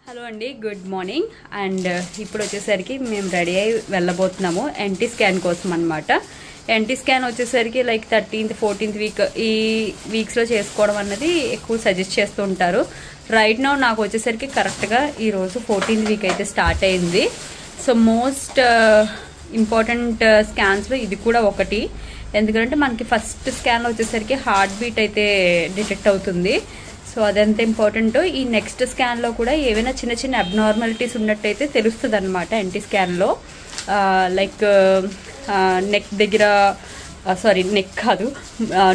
Hello అండి, good morning. And ఇప్పుడు వచ్చేసరికి మేము రెడీ అయ్యి వెళ్ళబోతున్నాము ఎన్టీ స్కాన్ కోసం అనమాట. ఎన్టీ స్కాన్ వచ్చేసరికి లైక్ 13th 14th వీక్ ఈ వీక్స్లో చేసుకోవడం అన్నది ఎక్కువ సజెస్ట్ చేస్తూ ఉంటారు. రైట్ నౌ నాకు వచ్చేసరికి కరెక్ట్గా ఈరోజు 14th వీక్ అయితే స్టార్ట్ అయింది. సో మోస్ట్ ఇంపార్టెంట్ స్కాన్స్లో ఇది కూడా ఒకటి. ఎందుకంటే మనకి ఫస్ట్ స్కాన్లో వచ్చేసరికి హార్ట్ బీట్ అయితే డిటెక్ట్ అవుతుంది. సో అదెంత ఇంపార్టెంటో ఈ నెక్స్ట్ స్కాన్లో కూడా ఏవైనా చిన్న చిన్న అబ్నార్మాలిటీస్ ఉన్నట్టయితే తెలుస్తుంది అనమాట. ఎన్టీ స్కాన్లో లైక్ నెక్ దగ్గర నెక్ కాదు,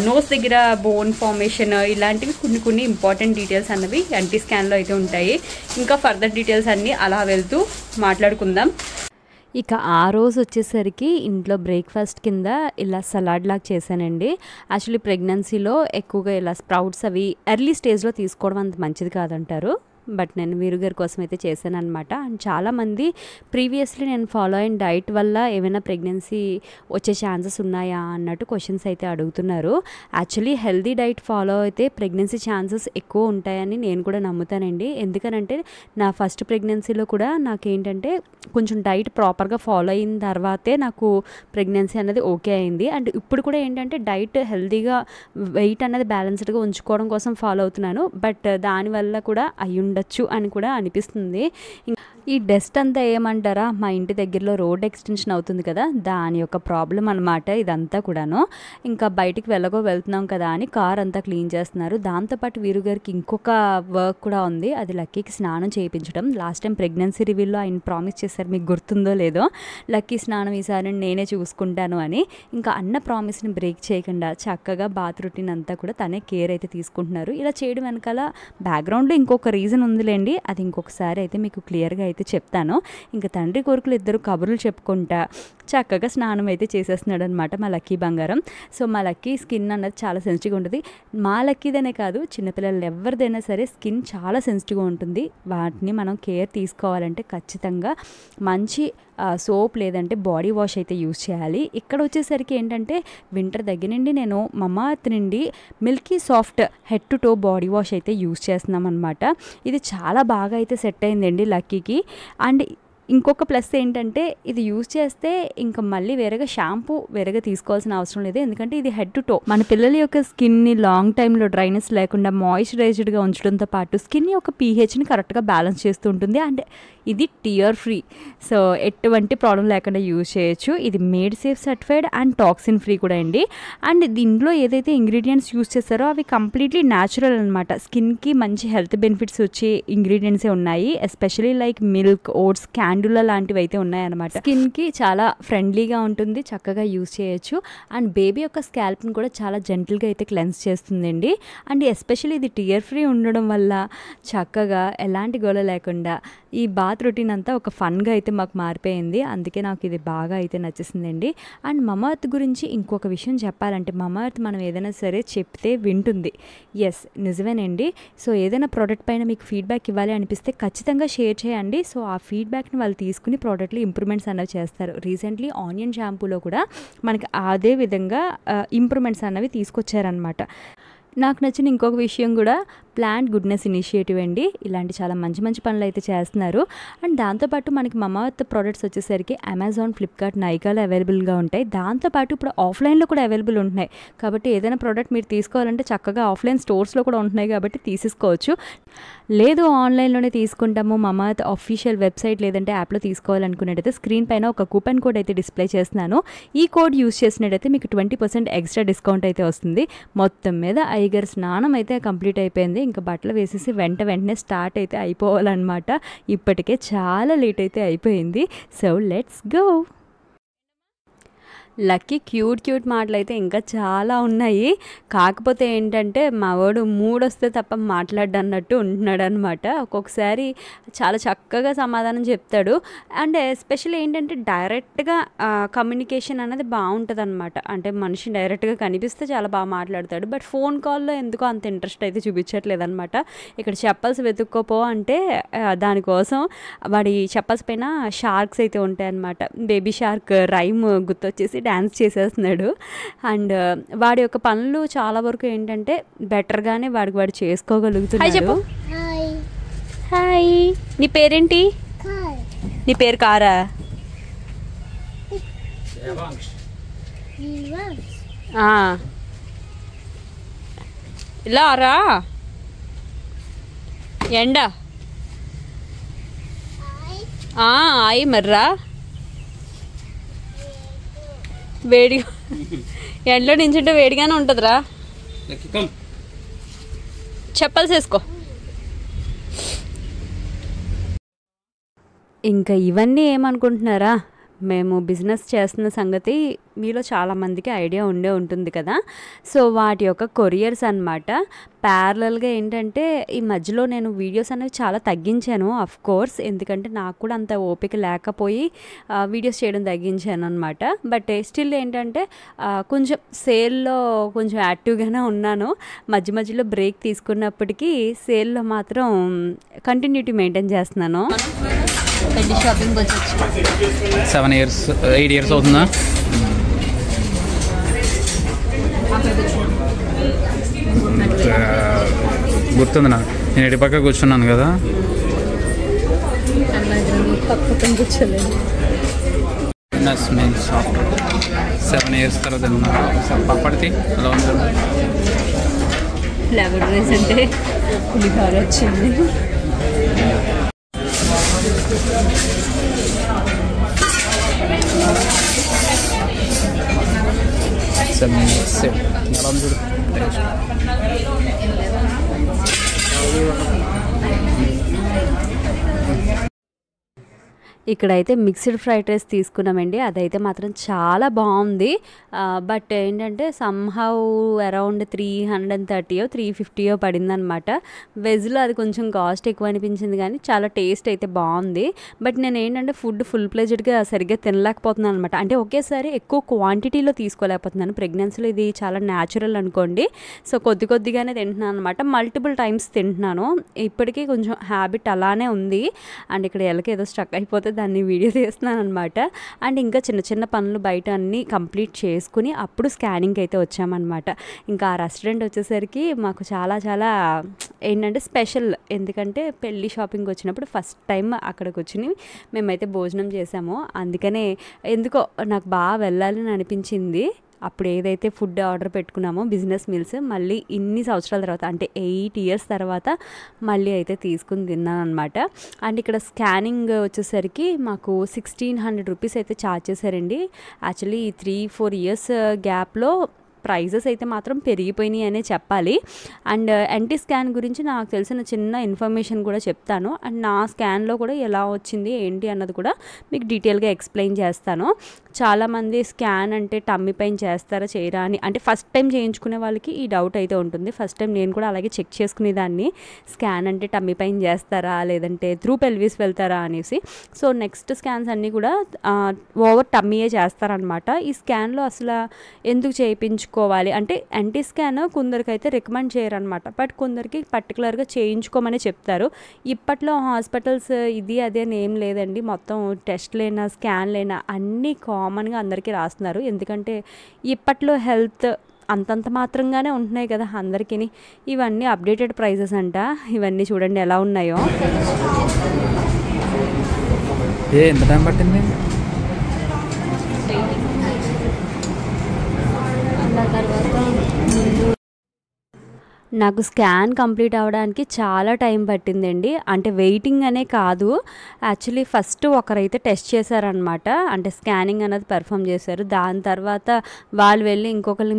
నోస్ దగ్గర బోన్ ఫార్మేషన్ ఇలాంటివి కొన్ని ఇంపార్టెంట్ డీటెయిల్స్ అన్నవి ఎన్టీ స్కాన్లో అయితే ఉంటాయి. ఇంకా ఫర్దర్ డీటెయిల్స్ అన్నీ అలా వెళ్తూ మాట్లాడుకుందాం. ఇక ఆ రోజు వచ్చేసరికి ఇంట్లో బ్రేక్ఫాస్ట్ కింద ఇలా సలాడ్ లాగా చేశానండి. యాక్చువల్లీ ప్రెగ్నెన్సీలో ఎక్కువగా ఇలా స్ప్రౌట్స్ అవి ఎర్లీ స్టేజ్లో తీసుకోవడం అంత మంచిది కాదంటారు. బట్ నేను వీరుగారి కోసం అయితే చేశాను అనమాట. అండ్ చాలామంది ప్రీవియస్లీ నేను ఫాలో అయిన డైట్ వల్ల ఏమైనా ప్రెగ్నెన్సీ వచ్చే ఛాన్సెస్ ఉన్నాయా అన్నట్టు క్వశ్చన్స్ అయితే అడుగుతున్నారు. యాక్చువల్లీ హెల్దీ డైట్ ఫాలో అయితే ప్రెగ్నెన్సీ ఛాన్సెస్ ఎక్కువ ఉంటాయని నేను కూడా నమ్ముతానండి. ఎందుకనంటే నా ఫస్ట్ ప్రెగ్నెన్సీలో కూడా నాకేంటంటే కొంచెం డైట్ ప్రాపర్గా ఫాలో అయిన తర్వాతే నాకు ప్రెగ్నెన్సీ అనేది ఓకే అయింది. అండ్ ఇప్పుడు కూడా ఏంటంటే డైట్ హెల్దీగా వెయిట్ అనేది బ్యాలెన్స్డ్గా ఉంచుకోవడం కోసం ఫాలో అవుతున్నాను. బట్ దానివల్ల కూడా ఉండొచ్చు అని కూడా అనిపిస్తుంది. ఈ డస్ట్ అంతా ఏమంటారా, మా ఇంటి దగ్గరలో రోడ్ ఎక్స్టెన్షన్ అవుతుంది కదా, దాని యొక్క ప్రాబ్లం అనమాట ఇదంతా కూడాను. ఇంకా బయటికి వెళ్తున్నాం కదా అని కార్ అంతా క్లీన్ చేస్తున్నారు. దాంతోపాటు వీరుగారికి ఇంకొక వర్క్ కూడా ఉంది, అది లక్కీకి స్నానం చేయించడం. లాస్ట్ టైం ప్రెగ్నెన్సీ రివ్యూలో ఆయన ప్రామిస్ చేశారు, మీకు గుర్తుందో లేదో, లక్కీ స్నానం ఈసారి నేనే చూసుకుంటాను అని. ఇంకా అన్న ప్రామిస్ని బ్రేక్ చేయకుండా చక్కగా బాత్ రొటీన్ అంతా కూడా తనే కేర్ అయితే తీసుకుంటున్నారు. ఇలా చేయడం వెనకాల బ్యాక్గ్రౌండ్లో ఇంకొక రీజన్ ఉందిలేండి, అది ఇంకొకసారి అయితే మీకు క్లియర్గా అయితే చెప్తాను. ఇంకా తండ్రి కొడుకులు ఇద్దరు కబుర్లు చెప్పుకుంటా చక్కగా స్నానం అయితే చేసేస్తున్నాడు అనమాట మా లక్కీ బంగారం. సో మా లక్కీ స్కిన్ అన్నది చాలా సెన్సిటివ్గా ఉంటుంది. మా లక్కీదనే కాదు, చిన్నపిల్లలు ఎవరిదైనా సరే స్కిన్ చాలా సెన్సిటివ్గా ఉంటుంది. వాటిని మనం కేర్ తీసుకోవాలంటే ఖచ్చితంగా మంచి సోప్ లేదంటే బాడీ వాష్ అయితే యూజ్ చేయాలి. ఇక్కడ వచ్చేసరికి ఏంటంటే వింటర్ దగ్గర నుండి నేను మమాత్ నుండి Milky soft head to toe body wash అయితే యూజ్ చేస్తున్నాం అనమాట. ఇది చాలా బాగా అయితే సెట్ అయిందండి లక్కీకి. అండ్ ఇంకొక ప్లస్ ఏంటంటే ఇది యూజ్ చేస్తే ఇంకా మళ్ళీ షాంపూ వేరేగా తీసుకోవాల్సిన అవసరం లేదు. ఎందుకంటే ఇది హెడ్ టు టో మన పిల్లల యొక్క స్కిన్ని లాంగ్ టైంలో డ్రైనెస్ లేకుండా మాయిశ్చరైజ్డ్గా ఉంచడంతో పాటు స్కిన్ యొక్క పీహెచ్ని కరెక్ట్గా బ్యాలెన్స్ చేస్తూ ఉంటుంది. అండ్ ఇది టియర్ ఫ్రీ, సో ఎటువంటి ప్రాబ్లం లేకుండా యూజ్ చేయొచ్చు. ఇది made safe certified and toxin free కూడా అండి. అండ్ దీంట్లో ఏదైతే ఇంగ్రీడియంట్స్ యూజ్ చేస్తారో అవి కంప్లీట్లీ న్యాచురల్ అనమాట. స్కిన్కి మంచి హెల్త్ బెనిఫిట్స్ వచ్చే ఇంగ్రీడియంట్సే ఉన్నాయి. ఎస్పెషలీ లైక్ మిల్క్, ఓట్స్, క్యాండులా లాంటివి అయితే ఉన్నాయన్నమాట. స్కిన్కి చాలా ఫ్రెండ్లీగా ఉంటుంది, చక్కగా యూజ్ చేయొచ్చు. అండ్ బేబీ యొక్క స్కాల్ప్ని కూడా చాలా జెంటిల్గా అయితే క్లెన్స్ చేస్తుందండి. అండ్ ఎస్పెషల్లీ ఇది టియర్ ఫ్రీ ఉండడం వల్ల చక్కగా ఎలాంటి గోల లేకుండా ఈ బాత్ రొటీన్ అంతా ఒక ఫన్గా అయితే మాకు మారిపోయింది. అందుకే నాకు ఇది బాగా అయితే నచ్చేసిందండి. అండ్ మమార్త్ గురించి ఇంకొక విషయం చెప్పాలంటే, మమార్త్ మనం ఏదైనా సరే చెప్తే వింటుంది. ఎస్, నిజమేనండి. సో ఏదైనా ప్రోడక్ట్ పైన మీకు ఫీడ్బ్యాక్ ఇవ్వాలి అనిపిస్తే ఖచ్చితంగా షేర్ చేయండి. సో ఆ ఫీడ్బ్యాక్ని వాళ్ళు తీసుకుని ప్రోడక్ట్లో ఇంప్రూవ్మెంట్స్ అనేవి చేస్తారు. రీసెంట్లీ ఆనియన్ షాంపూలో కూడా మనకి అదే విధంగా ఇంప్రూవ్మెంట్స్ అనేవి తీసుకొచ్చారనమాట. నాకు నచ్చిన ఇంకొక విషయం కూడా ప్లాంట్ గుడ్నెస్ ఇనిషియేటివ్ అండి. ఇలాంటి చాలా మంచి పనులు అయితే చేస్తున్నారు. అండ్ దాంతోపాటు మనకి మమార్త్ ప్రోడక్ట్స్ వచ్చేసరికి అమెజాన్, ఫ్లిప్కార్ట్, నైకాలో అవైలబుల్గా ఉంటాయి. దాంతోపాటు ఇప్పుడు ఆఫ్లైన్లో కూడా అవైలబుల్ ఉంటున్నాయి. కాబట్టి ఏదైనా ప్రోడక్ట్ మీరు తీసుకోవాలంటే చక్కగా ఆఫ్లైన్ స్టోర్స్లో కూడా ఉంటున్నాయి కాబట్టి తీసేసుకోవచ్చు. లేదు ఆన్లైన్లోనే తీసుకుంటాము, మమార్త్ అఫీషియల్ వెబ్సైట్ లేదంటే యాప్లో తీసుకోవాలనుకునేటైతే స్క్రీన్ పైన ఒక కూపన్ కోడ్ అయితే డిస్ప్లే చేస్తున్నాను. ఈ కోడ్ యూజ్ చేసినట్టయితే మీకు 20% ఎక్స్ట్రా డిస్కౌంట్ అయితే వస్తుంది. మొత్తం మీద ఐగర్ స్నానం అయితే కంప్లీట్ అయిపోయింది. ఇంకా బట్టలు వేసేసి వెంటనే స్టార్ట్ అయితే అయిపోవాలన్నమాట. ఇప్పటికే చాలా లేట్ అయితే అయిపోయింది. So let's go. Lucky cute మాటలు అయితే ఇంకా చాలా ఉన్నాయి. కాకపోతే ఏంటంటే మా వాడు మూడొస్తే తప్ప మాట్లాడన్నట్టు ఉంటున్నాడు అనమాట. ఒక్కొక్కసారి చాలా చక్కగా సమాధానం చెప్తాడు. అండ్ ఎస్పెషల్లీ ఏంటంటే డైరెక్ట్గా కమ్యూనికేషన్ అనేది బాగుంటుంది అనమాట. అంటే మనిషి డైరెక్ట్గా కనిపిస్తే చాలా బాగా మాట్లాడతాడు. బట్ ఫోన్ కాల్లో ఎందుకో అంత ఇంట్రెస్ట్ అయితే చూపించట్లేదు అనమాట. ఇక్కడ చెప్పల్స్ వెతుక్కోపో అంటే దానికోసం వాడి చెప్పల్స్ పైన షార్క్స్ అయితే ఉంటాయి అనమాట. బేబీ షార్క్ రైమ్ గుర్తొచ్చేసి డాన్స్ చేసేస్తున్నాడు. అండ్ వాడి యొక్క పనులు చాలా వరకు ఏంటంటే బెటర్గానే వాడు చేసుకోగలుగుతున్నాడు. హాయ్. నీ పేరేంటి? నీ పేరు కారా? ఇలా రా. ఎండ అయి మర్రా వేడిగా ఎండలో నించుంటే వేడిగానే ఉంటుందిరా. చెప్పాల్సి వేసుకో. ఇంకా ఇవన్నీ ఏమనుకుంటున్నారా, మేము బిజినెస్ చేస్తున్న సంగతి మీలో చాలామందికి ఐడియా ఉంటుంది కదా. సో వాటి యొక్క కొరియర్స్ అనమాట. ప్యారలల్గా ఏంటంటే ఈ మధ్యలో నేను వీడియోస్ అనేవి చాలా తగ్గించాను అఫ్ కోర్స్, ఎందుకంటే నాకు కూడా అంత ఓపిక లేకపోయి వీడియోస్ చేయడం తగ్గించాను అనమాట. బట్ స్టిల్ ఏంటంటే కొంచెం సేల్లో కొంచెం యాక్టివ్గానే ఉన్నాను. మధ్య మధ్యలో బ్రేక్ తీసుకున్నప్పటికీ సేల్లో మాత్రం కంటిన్యూటీ మెయింటైన్ చేస్తున్నాను. పెళ్లి షాపింగ్ వచ్చి 7 years 8 years అవుతుందా? గుర్తుంది నాకు. నేను ఎటు పక్క కూర్చున్నాను కదా. మీన్స్ 7 years తర్వాత పప్పడితే అలా ఉంది. ఫ్లేవర్ రైస్ అంటే పులిహోర వచ్చింది. ఎలా ఉంది చూడు. ఇక్కడైతే మిక్స్డ్ ఫ్రైడ్ రైస్ తీసుకున్నామండి. అదైతే మాత్రం చాలా బాగుంది. బట్ ఏంటంటే సమ్హౌ అరౌండ్ 330 350 పడిందనమాట. వెజ్లో అది కొంచెం కాస్ట్ ఎక్కువ అనిపించింది, కానీ చాలా టేస్ట్ అయితే బాగుంది. బట్ నేను ఏంటంటే ఫుడ్ ఫుల్ ప్లేజెడ్గా సరిగ్గా తినలేకపోతున్నాను అనమాట. అంటే ఒకేసారి ఎక్కువ క్వాంటిటీలో తీసుకోలేకపోతున్నాను. ప్రెగ్నెన్సీలో ఇది చాలా న్యాచురల్ అనుకోండి. సో కొద్దిగానే తింటున్నాను అనమాట. మల్టిపుల్ టైమ్స్ తింటున్నాను. ఇప్పటికీ కొంచెం హ్యాబిట్ అలానే ఉంది. అండ్ ఇక్కడ ఎలాగో ఏదో స్ట్రక్ అయిపోతే దాన్ని వీడియో తీస్తున్నాను అనమాట. అండ్ ఇంకా చిన్న పనులు బయట అన్నీ కంప్లీట్ చేసుకుని అప్పుడు స్కానింగ్కి అయితే వచ్చామన్నమాట. ఇంకా ఆ రెస్టారెంట్ వచ్చేసరికి మాకు చాలా ఏంటంటే స్పెషల్. ఎందుకంటే పెళ్ళి షాపింగ్ వచ్చినప్పుడు ఫస్ట్ టైం అక్కడికి వచ్చి మేమైతే భోజనం చేసాము. అందుకనే ఎందుకో నాకు బాగా వెళ్ళాలని అనిపించింది. అప్పుడు ఏదైతే ఫుడ్ ఆర్డర్ పెట్టుకున్నామో బిజినెస్ మీల్స్, మళ్ళీ ఇన్ని సంవత్సరాల తర్వాత అంటే 8 years తర్వాత మళ్ళీ అయితే తీసుకుని తిన్నాను అనమాట. అండ్ ఇక్కడ స్కానింగ్ వచ్చేసరికి మాకు 1600 రూపీస్ అయితే ఛార్జ్ చేశారండి. యాక్చువల్లీ 3-4 years గ్యాప్లో ప్రైజెస్ అయితే మాత్రం పెరిగిపోయినాయి అనే చెప్పాలి. అండ్ ఎన్టీ స్కాన్ గురించి నాకు తెలిసిన చిన్న ఇన్ఫర్మేషన్ కూడా చెప్తాను. అండ్ నా స్కాన్లో కూడా ఎలా వచ్చింది ఏంటి అన్నది కూడా మీకు డీటెయిల్గా ఎక్స్ప్లెయిన్ చేస్తాను. చాలామంది స్కాన్ అంటే టమ్మీ పైన చేస్తారా చేయరా అని, అంటే ఫస్ట్ టైం చేయించుకునే వాళ్ళకి ఈ డౌట్ అయితే ఉంటుంది. ఫస్ట్ టైం నేను కూడా అలాగే చెక్ చేసుకునేదాన్ని, స్కాన్ అంటే టమ్మీ పైన చేస్తారా లేదంటే త్రూ పెల్విస్ వెళ్తారా అనేసి. సో నెక్స్ట్ స్కాన్స్ అన్నీ కూడా ఓవర్ టమ్మీయే చేస్తారనమాట. ఈ స్కాన్లో అసలు ఎందుకు చేయించుకోవాలి అంటే ఎన్టీ స్కాన్ కొందరికైతే రికమెండ్ చేయరనమాట. బట్ కొందరికి పర్టికులర్గా చేయించుకోమని చెప్తారు. ఇప్పట్లో హాస్పిటల్స్ ఇది అదే అని ఏం లేదండి. మొత్తం టెస్ట్లైనా స్కాన్లైనా అన్నీ కామన్గా అందరికీ రాస్తున్నారు. ఎందుకంటే ఇప్పట్లో హెల్త్ అంతంత మాత్రంగానే ఉంటున్నాయి కదా అందరికీ. ఇవన్నీ అప్డేటెడ్ ప్రైజెస్ అంట. ఇవన్నీ చూడండి ఎలా ఉన్నాయో. ఎంత టైం పట్టింది? నాకు స్కాన్ కంప్లీట్ అవ్వడానికి చాలా టైం పట్టిందండి. అంటే వెయిటింగ్ అనే కాదు, యాక్చువల్లీ ఫస్ట్ ఒకరైతే టెస్ట్ చేశారనమాట. అంటే స్కానింగ్ అనేది పెర్ఫామ్ చేశారు. దాని తర్వాత వాళ్ళు వెళ్ళి ఇంకొకరిని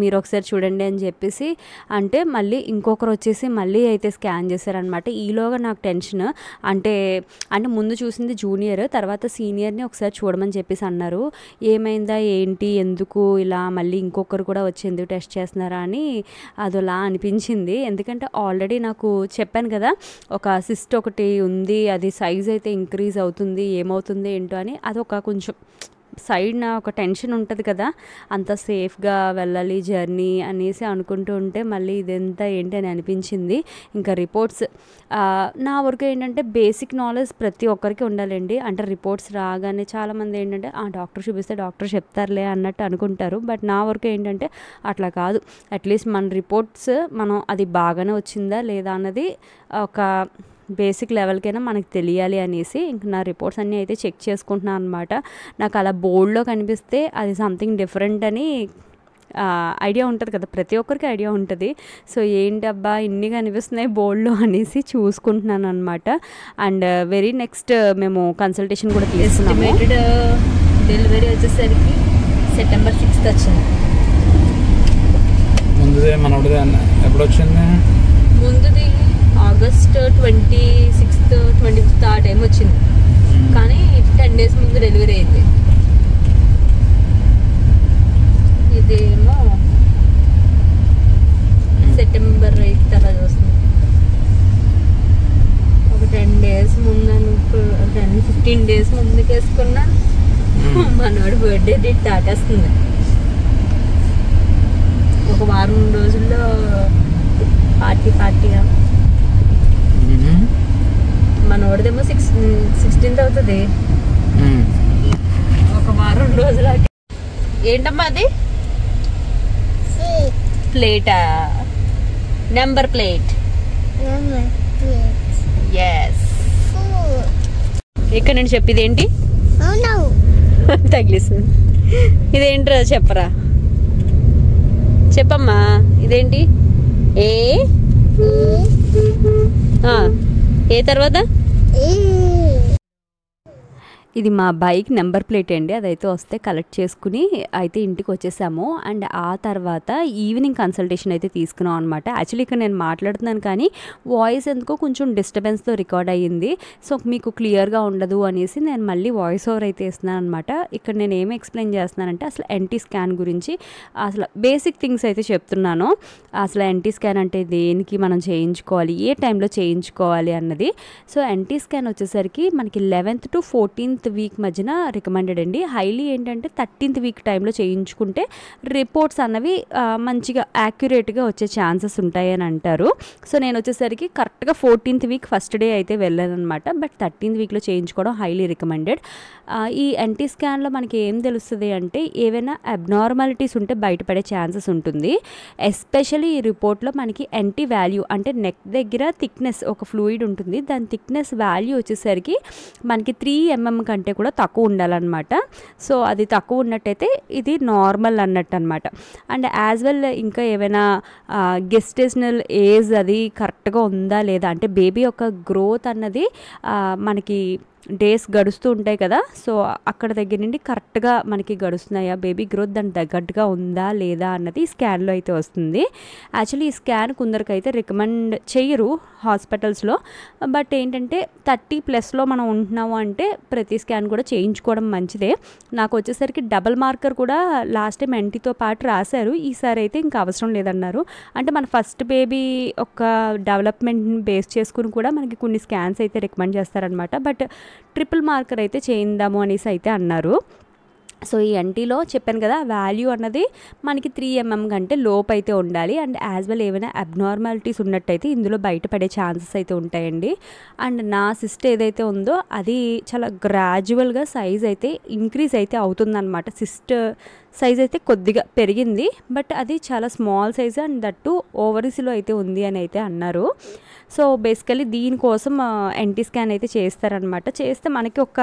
మీరు ఒకసారి చూడండి అని చెప్పేసి అంటే మళ్ళీ ఇంకొకరు వచ్చేసి మళ్ళీ అయితే స్కాన్ చేశారనమాట. ఈలోగా నాకు టెన్షన్. అంటే ముందు చూసింది జూనియర్, తర్వాత సీనియర్ని ఒకసారి చూడమని చెప్పేసి అన్నారు. ఏమైందా ఏంటి ఎందుకు ఇలా మళ్ళీ ఇంకొకరు కూడా వచ్చి ఎందుకు టెస్ట్ చేస్తున్నారా అని అదోలా అనిపించింది. ఎందుకంటే ఆల్రెడీ నాకు చెప్పాను కదా ఒక సిస్ట్ ఒకటి ఉంది, అది సైజ్ అయితే ఇంక్రీజ్ అవుతుంది, ఏమవుతుంది ఏంటో అని. అదొక కొంచెం సైడ్న ఒక టెన్షన్ ఉంటుంది కదా, అంత సేఫ్గా వెళ్ళాలి జర్నీ అనేసి అనుకుంటూ ఉంటే మళ్ళీ ఇదంతా ఏంటి అని అనిపించింది. ఇంకా రిపోర్ట్స్ నా వరకు ఏంటంటే బేసిక్ నాలెడ్జ్ ప్రతి ఒక్కరికి ఉండాలండి. అంటే రిపోర్ట్స్ రాగానే చాలామంది ఏంటంటే డాక్టర్ చూపిస్తే డాక్టర్ చెప్తారులే అన్నట్టు అనుకుంటారు. బట్ నా వరకు ఏంటంటే అట్లా కాదు. అట్లీస్ట్ మన రిపోర్ట్స్ మనం అది బాగానే వచ్చిందా లేదా అన్నది ఒక బేసిక్ లెవెల్కైనా మనకు తెలియాలి అనేసి ఇంక నా రిపోర్ట్స్ అన్నీ అయితే చెక్ చేసుకుంటున్నాను అనమాట. నాకు అలా బోర్డ్లో కనిపిస్తే అది సంథింగ్ డిఫరెంట్ అని ఐడియా ఉంటుంది కదా, ప్రతి ఒక్కరికి ఐడియా ఉంటుంది. సో ఏంటబ్బా ఇన్ని కనిపిస్తున్నాయి బోర్డ్లో అనేసి చూసుకుంటున్నాను అనమాట. అండ్ వెరీ నెక్స్ట్ మేము కన్సల్టేషన్ కూడా తీసుకున్నాము. ఎస్టిమేటెడ్ డెలివరీ వచ్చేసరికి September 6th వచ్చింది. ముందుదే మనోడిదే ఎప్పుడు వచ్చింది? ముందుది August 26th 25th ఆ టైం వచ్చింది, కానీ 10 days ముందు డెలివరీ అయింది. ఇదేమో September 8th అలా చూస్తుంది. ఒక 10 days ముందు 15 days ముందుకు వేసుకున్నా మనోడు బర్త్డే డేట్ దాటేస్తుంది. ఒక వారం రోజుల్లో పార్టీగా మనోడిదేమో 16th అవుతుంది. ఒక వారం రోజుల ఏంటమ్మా అది ప్లేటా, నెంబర్ ప్లేట్. ఎస్, ఇక్కడ నేను చెప్పేది ఏంటి తగిలిస్తుంది. ఇదేంట్రా చెప్పరా, చెప్పమ్మా ఇదేంటి? ఏ తర్వాత ఇది మా బైక్ నెంబర్ ప్లేట్ అండి. అదైతే వస్తే కలెక్ట్ చేసుకుని అయితే ఇంటికి వచ్చేసాము. అండ్ ఆ తర్వాత ఈవినింగ్ కన్సల్టేషన్ అయితే తీసుకున్నాం అనమాట. యాక్చువల్లీ ఇక్కడ నేను మాట్లాడుతున్నాను కానీ వాయిస్ ఎందుకో కొంచెం డిస్టర్బెన్స్తో రికార్డ్ అయ్యింది. సో మీకు క్లియర్గా ఉండదు అనేసి నేను మళ్ళీ వాయిస్ ఓవర్ అయితే ఇస్తున్నాను అనమాట. ఇక్కడ నేను ఏమి ఎక్స్ప్లెయిన్ చేస్తున్నానంటే అసలు ఎన్టీ స్కాన్ గురించి అసలు బేసిక్ థింగ్స్ అయితే చెప్తున్నాను. అసలు ఎన్టీ స్కాన్ అంటే దేనికి మనం చేయించుకోవాలి, ఏ టైంలో చేయించుకోవాలి అన్నది. సో ఎన్టీ స్కాన్ వచ్చేసరికి మనకి 11th to 14th వీక్ మధ్యన రికమెండెడ్ అండి. హైలీ ఏంటంటే 13th వీక్ టైంలో చేయించుకుంటే రిపోర్ట్స్ అన్నవి మంచిగా యాక్యురేట్గా వచ్చే ఛాన్సెస్ ఉంటాయి అని అంటారు. సో నేను వచ్చేసరికి కరెక్ట్గా 14th వీక్ ఫస్ట్ డే అయితే వెళ్ళాను అనమాట. బట్ 13th వీక్లో చేయించుకోవడం హైలీ రికమెండెడ్. ఈ ఎన్టీ స్కాన్లో మనకి ఏం తెలుస్తుంది అంటే ఏవైనా అబ్నార్మాలిటీస్ ఉంటే బయటపడే ఛాన్సెస్ ఉంటుంది. ఎస్పెషల్లీ ఈ రిపోర్ట్లో మనకి ఎన్టీ వాల్యూ అంటే నెక్ దగ్గర థిక్నెస్ ఒక ఫ్లూయిడ్ ఉంటుంది, దాని థిక్నెస్ వాల్యూ వచ్చేసరికి మనకి 3 mm కంటే కూడా తక్కువ ఉండాలన్నమాట. సో అది తక్కువ ఉన్నట్టయితే ఇది నార్మల్ అన్నట్టు అనమాట. అండ్ యాజ్ వెల్ ఇంకా ఏమైనా గెస్టేషనల్ ఏజ్ అది కరెక్ట్గా ఉందా లేదా అంటే బేబీ యొక్క గ్రోత్ అన్నది మనకి డేస్ గడుస్తూ ఉంటాయి కదా. సో అక్కడ దగ్గర నుండి కరెక్ట్గా మనకి గడుస్తున్నాయా, బేబీ గ్రోత్ దానికి తగ్గట్టుగా ఉందా లేదా అన్నది స్కాన్లో అయితే వస్తుంది. యాక్చువల్లీ ఈ స్కాన్ కొందరికైతే రికమెండ్ చేయరు హాస్పిటల్స్లో. బట్ ఏంటంటే 30+ మనం ఉంటున్నాము అంటే ప్రతి స్కాన్ కూడా చేయించుకోవడం మంచిదే. నాకు వచ్చేసరికి డబల్ మార్కర్ కూడా లాస్ట్ టైం ఎన్టీతో పాటు రాశారు, ఈసారి అయితే ఇంకా అవసరం లేదన్నారు. అంటే మన ఫస్ట్ బేబీ ఒక డెవలప్మెంట్ని బేస్ చేసుకుని కూడా మనకి కొన్ని స్కాన్స్ అయితే రికమెండ్ చేస్తారనమాట. బట్ ట్రిపుల్ మార్కర్ అయితే చేయిందాము అనేసి అయితే అన్నారు. సో ఈ ఎన్టీలో చెప్పాను కదా వాల్యూ అన్నది మనకి 3 mm కంటే లోపు అయితే ఉండాలి. అండ్ యాజ్ వెల్ ఏమైనా అబ్నార్మాలిటీస్ ఉన్నట్టయితే ఇందులో బయటపడే ఛాన్సెస్ అయితే ఉంటాయండి. అండ్ నా సిస్ట్ ఏదైతే ఉందో అది చాలా గ్రాడ్యువల్గా సైజ్ అయితే ఇంక్రీజ్ అయితే అవుతుందన్నమాట. సిస్ట్ సైజ్ అయితే కొద్దిగా పెరిగింది, బట్ అది చాలా స్మాల్ సైజ్ అండ్ దట్టు ఓవరీస్లో అయితే ఉంది అని అయితే అన్నారు. సో బేసికలీ దీనికోసం ఎన్టీ స్కాన్ అయితే చేస్తారనమాట. చేస్తే మనకి ఒక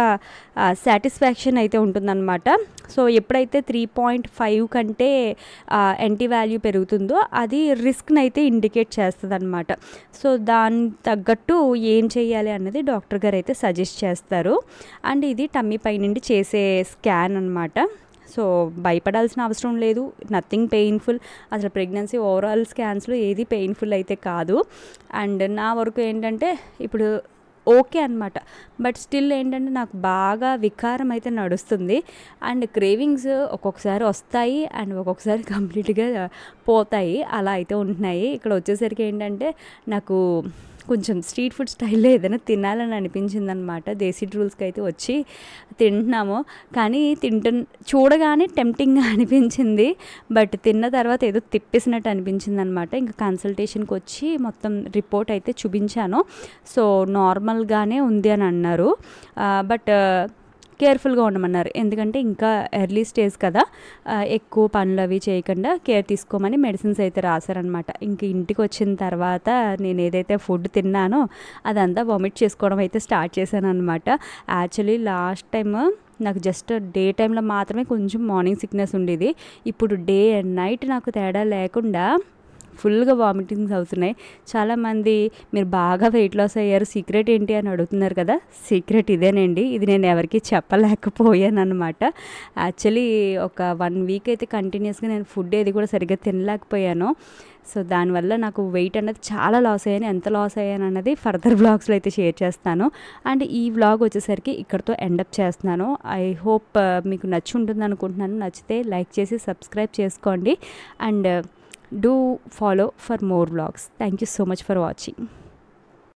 సాటిస్ఫాక్షన్ అయితే ఉంటుందన్నమాట. సో ఎప్పుడైతే 3.5 కంటే ఎన్టీ వాల్యూ పెరుగుతుందో అది రిస్క్ని అయితే ఇండికేట్ చేస్తుంది అనమాట. సో దాని తగ్గట్టు ఏం చేయాలి అన్నది డాక్టర్ గారు అయితే సజెస్ట్ చేస్తారు. అండ్ ఇది టమ్మీ పై నుండి చేసే స్కాన్ అనమాట. సో భయపడాల్సిన అవసరం లేదు, నథింగ్ పెయిన్ఫుల్. అసలు ప్రెగ్నెన్సీ ఓవరాల్ స్కాన్స్లో ఏది పెయిన్ఫుల్ అయితే కాదు. అండ్ నా వరకు ఏంటంటే ఇప్పుడు ఓకే అనమాట. బట్ స్టిల్ ఏంటంటే నాకు బాగా వికారం అయితే నడుస్తుంది. అండ్ క్రేవింగ్స్ ఒక్కొక్కసారి వస్తాయి అండ్ ఒక్కొక్కసారి కంప్లీట్గా పోతాయి, అలా అయితే ఉంటున్నాయి. ఇక్కడ వచ్చేసరికి ఏంటంటే నాకు కొంచెం స్ట్రీట్ ఫుడ్ స్టైల్లో ఏదైనా తినాలని అనిపించింది అనమాట. దేశీ రూల్స్కి అయితే వచ్చి తింటున్నాము, కానీ చూడగానే టెంప్టింగ్గా అనిపించింది. బట్ తిన్న తర్వాత ఏదో తిప్పేసినట్టు అనిపించింది అనమాట. ఇంకా కన్సల్టేషన్కి వచ్చి మొత్తం రిపోర్ట్ అయితే చూపించాను. సో నార్మల్గానే ఉంది అని అన్నారు. బట్ కేర్ఫుల్గా ఉండమన్నారు. ఎందుకంటే ఇంకా ఎర్లీ స్టేజ్ కదా, ఎక్కువ పనులు అవి చేయకుండా కేర్ తీసుకోమని మెడిసిన్స్ అయితే రాశారనమాట. ఇంక ఇంటికి వచ్చిన తర్వాత నేను ఏదైతే ఫుడ్ తిన్నానో అదంతా వామిట్ చేసుకోవడం అయితే స్టార్ట్ చేశాను అనమాట. యాక్చువల్లీ లాస్ట్ టైం నాకు జస్ట్ డే టైంలో మాత్రమే కొంచెం మార్నింగ్ సిక్నెస్ ఉండేది. ఇప్పుడు డే అండ్ నైట్ నాకు తేడా లేకుండా ఫుల్గా వామిటింగ్స్ అవుతున్నాయి. చాలామంది మీరు బాగా వెయిట్ లాస్ అయ్యారు, సీక్రెట్ ఏంటి అని అడుగుతున్నారు కదా. సీక్రెట్ ఇదేనండి. ఇది నేను ఎవరికి చెప్పలేకపోయాను అనమాట. యాక్చువల్లీ ఒక 1 వీక్ అయితే కంటిన్యూస్గా నేను ఫుడ్ ఏది కూడా సరిగ్గా తినలేకపోయాను. సో దానివల్ల నాకు వెయిట్ అనేది చాలా లాస్ అయ్యాను. ఎంత లాస్ అయ్యాను అన్నది ఫర్దర్ వ్లాగ్స్లో అయితే షేర్ చేస్తాను. అండ్ ఈ వ్లాగ్ వచ్చేసరికి ఇక్కడితో ఎండప్ చేస్తున్నాను. ఐ హోప్ మీకు నచ్చి ఉంటుంది అనుకుంటున్నాను. నచ్చితే లైక్ చేసి సబ్స్క్రైబ్ చేసుకోండి. And do follow for more vlogs. Thank you so much for watching.